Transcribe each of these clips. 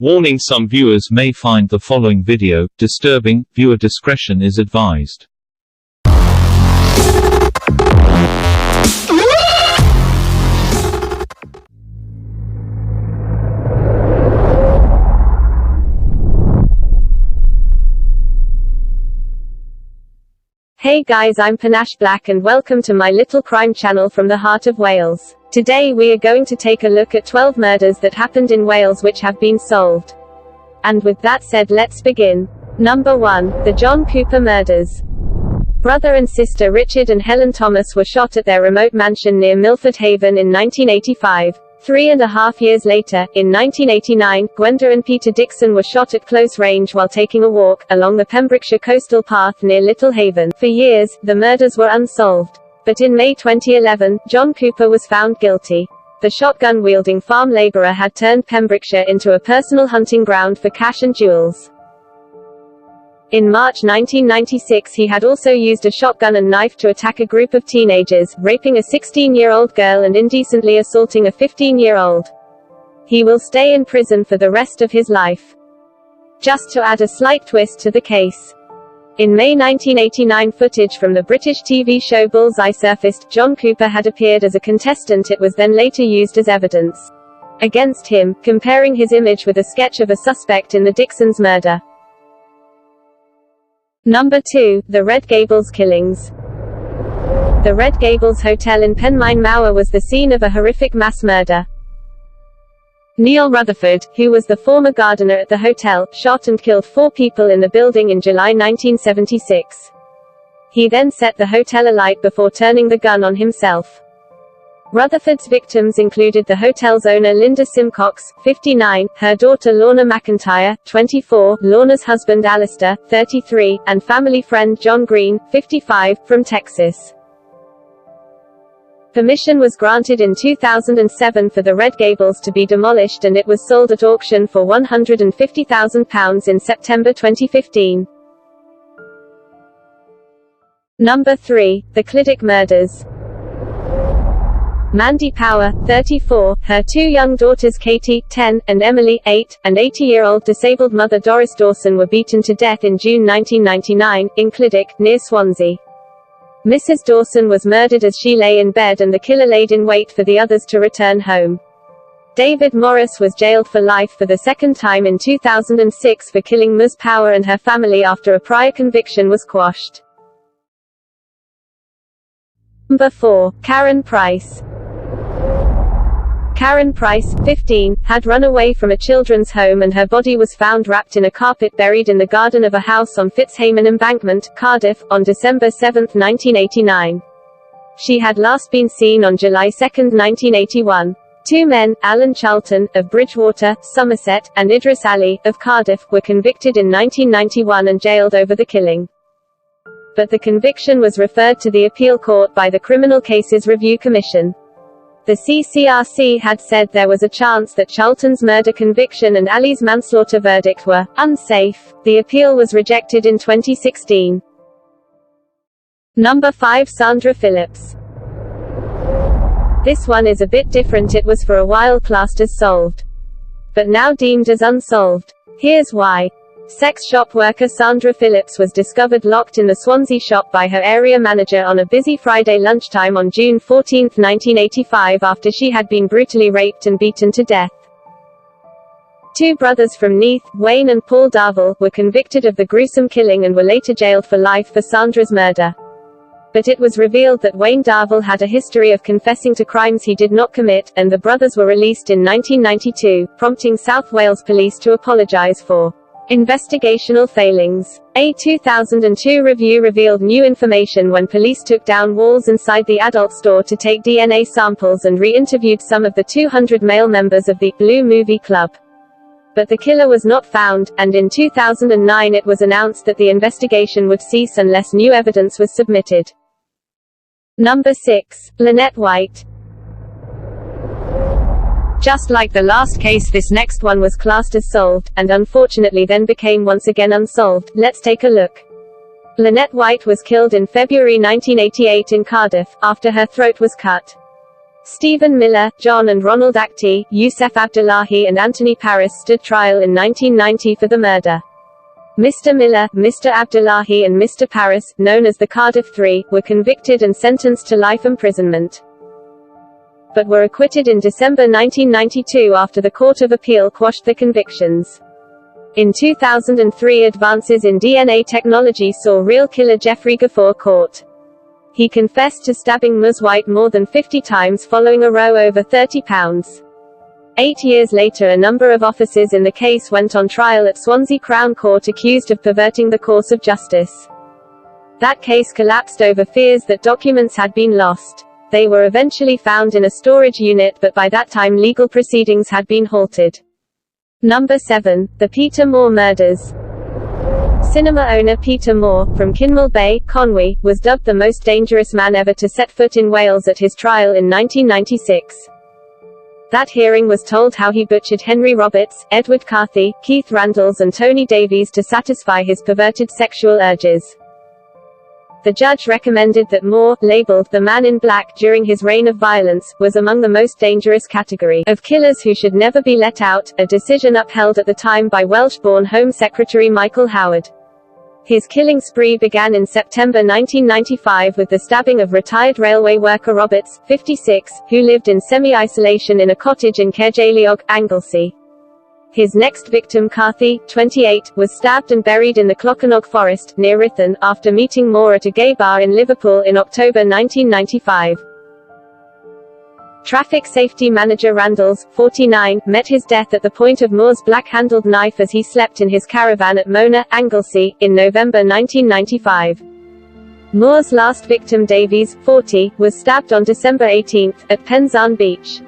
Warning: some viewers may find the following video disturbing. Viewer discretion is advised. Hey guys, I'm Panashblack and welcome to my little crime channel from the heart of Wales. Today we are going to take a look at 12 murders that happened in Wales which have been solved. And with that said, let's begin. Number 1. The John Cooper Murders. Brother and sister Richard and Helen Thomas were shot at their remote mansion near Milford Haven in 1985. 3.5 years later, in 1989, Gwenda and Peter Dixon were shot at close range while taking a walk along the Pembrokeshire coastal path near Little Haven. For years, the murders were unsolved. But in May 2011, John Cooper was found guilty. The shotgun-wielding farm labourer had turned Pembrokeshire into a personal hunting ground for cash and jewels. In March 1996 he had also used a shotgun and knife to attack a group of teenagers, raping a 16-year-old girl and indecently assaulting a 15-year-old. He will stay in prison for the rest of his life. Just to add a slight twist to the case. In May 1989 footage from the British TV show Bullseye surfaced. John Cooper had appeared as a contestant. It was then later used as evidence against him, comparing his image with a sketch of a suspect in the Dixons murder. Number 2. The Red Gables Killings. The Red Gables Hotel in Penmaen Mawr was the scene of a horrific mass murder. Neil Rutherford, who was the former gardener at the hotel, shot and killed 4 people in the building in July 1976. He then set the hotel alight before turning the gun on himself. Rutherford's victims included the hotel's owner Linda Simcox, 59, her daughter Lorna McIntyre, 24, Lorna's husband Alistair, 33, and family friend John Greene, 55, from Texas. Permission was granted in 2007 for the Red Gables to be demolished, and it was sold at auction for £150,000 in September 2015. Number 3. The Clydach Murders. Mandy Power, 34, her 2 young daughters Katie, 10, and Emily, 8, and 80-year-old disabled mother Doris Dawson were beaten to death in June 1999, in Clydach, near Swansea. Mrs. Dawson was murdered as she lay in bed and the killer laid in wait for the others to return home. David Morris was jailed for life for the second time in 2006 for killing Ms. Power and her family after a prior conviction was quashed. Number 4. Karen Price. Karen Price, 15, had run away from a children's home and her body was found wrapped in a carpet buried in the garden of a house on Fitzhamon Embankment, Cardiff, on December 7, 1989. She had last been seen on July 2, 1981. 2 men, Alan Charlton, of Bridgewater, Somerset, and Idris Ali, of Cardiff, were convicted in 1991 and jailed over the killing. But the conviction was referred to the appeal court by the Criminal Cases Review Commission. The CCRC had said there was a chance that Charlton's murder conviction and Ali's manslaughter verdict were unsafe. The appeal was rejected in 2016. Number 5. Sandra Phillips. This one is a bit different. It was for a while classed as solved, but now deemed as unsolved. Here's why. Sex shop worker Sandra Phillips was discovered locked in the Swansea shop by her area manager on a busy Friday lunchtime on June 14, 1985 after she had been brutally raped and beaten to death. 2 brothers from Neath, Wayne and Paul Darville, were convicted of the gruesome killing and were later jailed for life for Sandra's murder. But it was revealed that Wayne Darville had a history of confessing to crimes he did not commit, and the brothers were released in 1992, prompting South Wales Police to apologise for investigational failings. A 2002 review revealed new information when police took down walls inside the adult store to take DNA samples and re-interviewed some of the 200 male members of the Blue Movie Club. But the killer was not found, and in 2009 it was announced that the investigation would cease unless new evidence was submitted. Number 6. Lynette White. Just like the last case, this next one was classed as solved, and unfortunately then became once again unsolved. Let's take a look. Lynette White was killed in February 1988 in Cardiff, after her throat was cut. Stephen Miller, John and Ronald Akhti, Youssef Abdullahi and Anthony Paris stood trial in 1990 for the murder. Mr. Miller, Mr. Abdullahi and Mr. Paris, known as the Cardiff Three, were convicted and sentenced to life imprisonment, but were acquitted in December 1992 after the Court of Appeal quashed the convictions. In 2003, advances in DNA technology saw real killer Jeffrey Gafford caught. He confessed to stabbing Ms. White more than 50 times following a row over 30 pounds. 8 years later, a number of officers in the case went on trial at Swansea Crown Court accused of perverting the course of justice. That case collapsed over fears that documents had been lost. They were eventually found in a storage unit, but by that time legal proceedings had been halted. Number 7. The Peter Moore Murders. Cinema owner Peter Moore, from Kinmel Bay, Conwy, was dubbed the most dangerous man ever to set foot in Wales at his trial in 1996. That hearing was told how he butchered Henry Roberts, Edward Carthy, Keith Randalls and Tony Davies to satisfy his perverted sexual urges. The judge recommended that Moore, labeled the Man in Black during his reign of violence, was among the most dangerous category of killers who should never be let out, a decision upheld at the time by Welsh-born Home Secretary Michael Howard. His killing spree began in September 1995 with the stabbing of retired railway worker Roberts, 56, who lived in semi-isolation in a cottage in Caergleog, Anglesey. His next victim, Carthy, 28, was stabbed and buried in the Clocanog Forest, near Ruthin, after meeting Moore at a gay bar in Liverpool in October 1995. Traffic safety manager Randalls, 49, met his death at the point of Moore's black-handled knife as he slept in his caravan at Mona, Anglesey, in November 1995. Moore's last victim, Davies, 40, was stabbed on December 18, at Penzance Beach.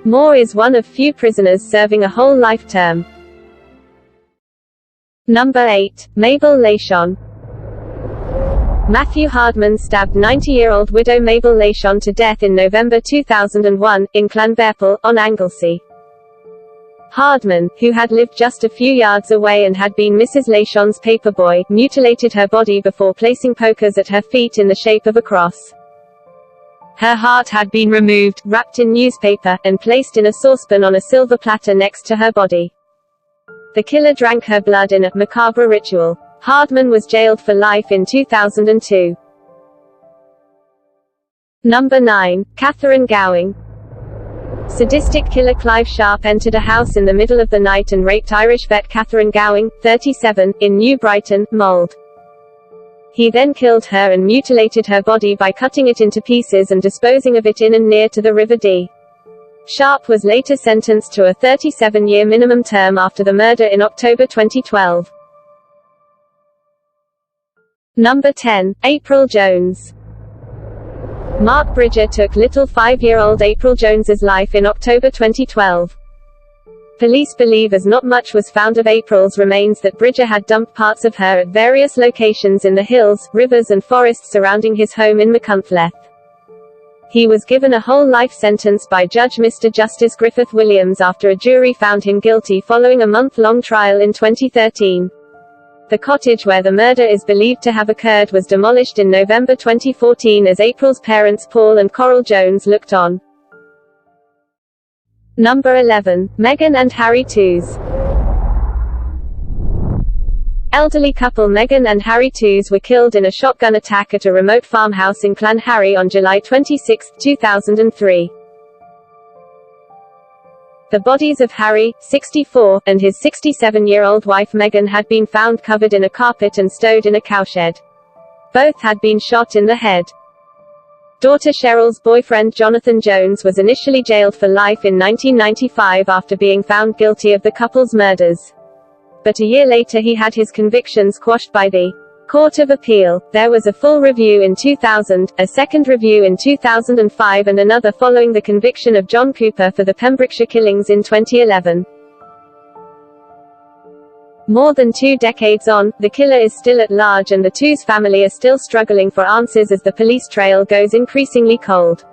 Moore is one of few prisoners serving a whole life term. Number 8. Mabel Leyshon. Matthew Hardman stabbed 90-year-old widow Mabel Leyshon to death in November 2001, in Llanfairpwll, on Anglesey. Hardman, who had lived just a few yards away and had been Mrs. Leyshon's paperboy, mutilated her body before placing pokers at her feet in the shape of a cross. Her heart had been removed, wrapped in newspaper, and placed in a saucepan on a silver platter next to her body. The killer drank her blood in a macabre ritual. Hardman was jailed for life in 2002. Number 9. Katherine Gowing. Sadistic killer Clive Sharp entered a house in the middle of the night and raped Irish vet Katherine Gowing, 37, in New Brighton, Mold. He then killed her and mutilated her body by cutting it into pieces and disposing of it in and near to the River Dee. Sharp was later sentenced to a 37-year minimum term after the murder in October 2012. Number 10. April Jones. Mark Bridger took little 5-year-old April Jones's life in October 2012. Police believe as not much was found of April's remains, that Bridger had dumped parts of her at various locations in the hills, rivers and forests surrounding his home in Machynlleth. He was given a whole life sentence by Judge Mr. Justice Griffith Williams after a jury found him guilty following a month-long trial in 2013. The cottage where the murder is believed to have occurred was demolished in November 2014 as April's parents Paul and Coral Jones looked on. Number 11. Meghan and Harry Tooze. Elderly couple Meghan and Harry Tooze were killed in a shotgun attack at a remote farmhouse in Clanharry on July 26, 2003. The bodies of Harry, 64, and his 67-year-old wife Meghan had been found covered in a carpet and stowed in a cowshed. Both had been shot in the head. Daughter Cheryl's boyfriend Jonathan Jones was initially jailed for life in 1995 after being found guilty of the couple's murders. But a year later he had his convictions quashed by the Court of Appeal. There was a full review in 2000, a second review in 2005 and another following the conviction of John Cooper for the Pembrokeshire killings in 2011. More than 2 decades on, the killer is still at large and the Tooze family are still struggling for answers as the police trail goes increasingly cold.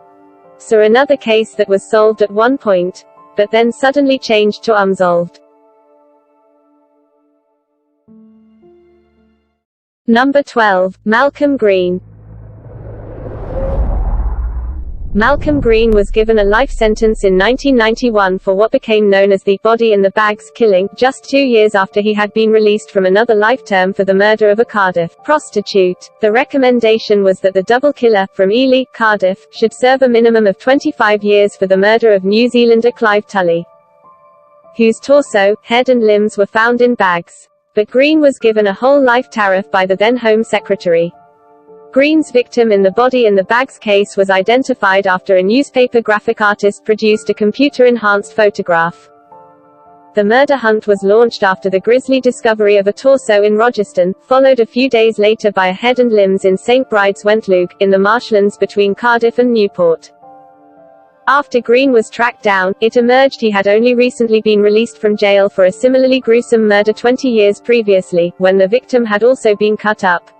So another case that was solved at one point, but then suddenly changed to unsolved. Number 12. Malcolm Greene. Malcolm Greene was given a life sentence in 1991 for what became known as the body in the bags killing, just 2 years after he had been released from another life term for the murder of a Cardiff prostitute. The recommendation was that the double killer, from Ely, Cardiff, should serve a minimum of 25 years for the murder of New Zealander Clive Tully, whose torso, head and limbs were found in bags. But Greene was given a whole life tariff by the then Home Secretary. Greene's victim in the body in the bags case was identified after a newspaper graphic artist produced a computer-enhanced photograph. The murder hunt was launched after the grisly discovery of a torso in Rogerstone, followed a few days later by a head and limbs in St Bride's Wentloog, in the marshlands between Cardiff and Newport. After Greene was tracked down, it emerged he had only recently been released from jail for a similarly gruesome murder 20 years previously, when the victim had also been cut up.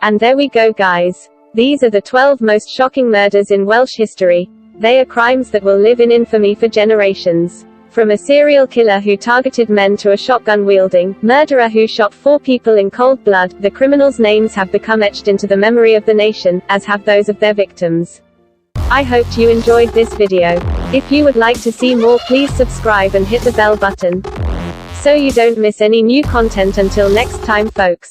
And there we go, guys. These are the 12 most shocking murders in Welsh history. They are crimes that will live in infamy for generations. From a serial killer who targeted men to a shotgun-wielding murderer who shot 4 people in cold blood, the criminals' names have become etched into the memory of the nation, as have those of their victims. I hoped you enjoyed this video. If you would like to see more, please subscribe and hit the bell button, so you don't miss any new content. Until next time, folks.